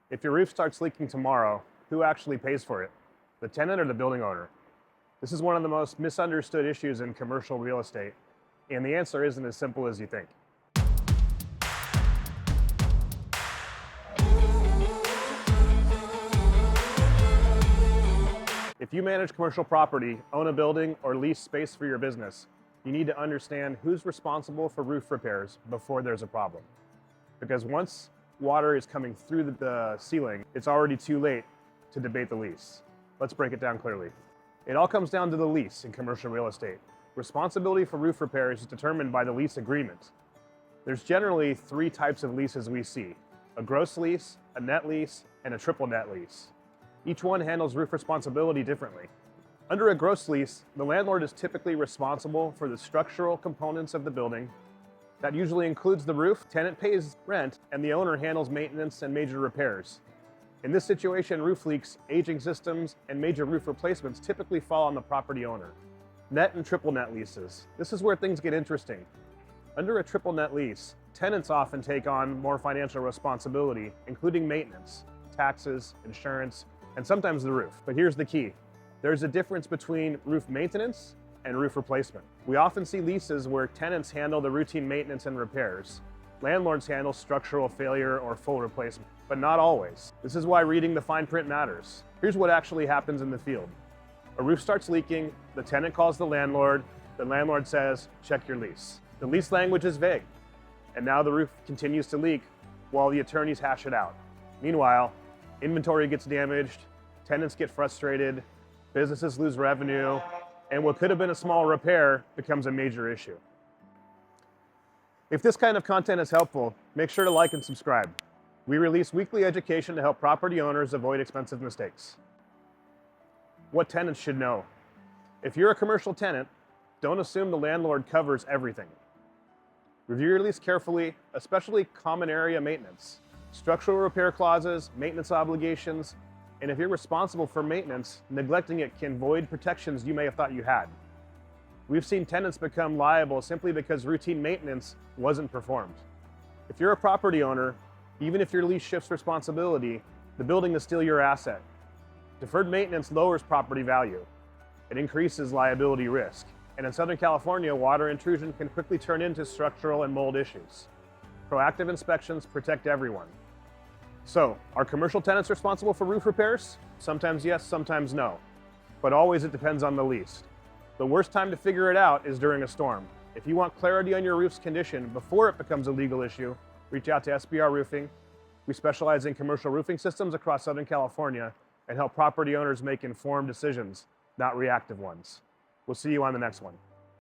If your roof starts leaking tomorrow, who actually pays for it? The tenant or the building owner? This is one of the most misunderstood issues in commercial real estate, and the answer isn't as simple as you think. If you manage commercial property, own a building, or lease space for your business, you need to understand who's responsible for roof repairs before there's a problem. Because once water is coming through the ceiling, it's already too late to debate the lease. Let's break it down clearly. It all comes down to the lease in commercial real estate. Responsibility for roof repairs is determined by the lease agreement. There's generally three types of leases we see: a gross lease, a net lease, and a triple net lease. Each one handles roof responsibility differently. Under a gross lease, the landlord is typically responsible for the structural components of the building. That usually includes the roof, tenant pays rent, and the owner handles maintenance and major repairs. In this situation, roof leaks, aging systems, and major roof replacements typically fall on the property owner. Net and triple net leases. This is where things get interesting. Under a triple net lease, tenants often take on more financial responsibility, including maintenance, taxes, insurance, and sometimes the roof. But here's the key. There's a difference between roof maintenance and roof replacement. We often see leases where tenants handle the routine maintenance and repairs. Landlords handle structural failure or full replacement, but not always. This is why reading the fine print matters. Here's what actually happens in the field. A roof starts leaking, the tenant calls the landlord says, check your lease. The lease language is vague, and now the roof continues to leak while the attorneys hash it out. Meanwhile, inventory gets damaged, tenants get frustrated, businesses lose revenue, and what could have been a small repair becomes a major issue. If this kind of content is helpful, make sure to like and subscribe. We release weekly education to help property owners avoid expensive mistakes. What tenants should know. If you're a commercial tenant, don't assume the landlord covers everything. Review your lease carefully, especially common area maintenance, structural repair clauses, maintenance obligations, and if you're responsible for maintenance, neglecting it can void protections you may have thought you had. We've seen tenants become liable simply because routine maintenance wasn't performed. If you're a property owner, even if your lease shifts responsibility, the building is still your asset. Deferred maintenance lowers property value. It increases liability risk. And in Southern California, water intrusion can quickly turn into structural and mold issues. Proactive inspections protect everyone. So, are commercial tenants responsible for roof repairs? Sometimes yes, sometimes no. But always it depends on the lease. The worst time to figure it out is during a storm. If you want clarity on your roof's condition before it becomes a legal issue, reach out to SBR Roofing. We specialize in commercial roofing systems across Southern California and help property owners make informed decisions, not reactive ones. We'll see you on the next one.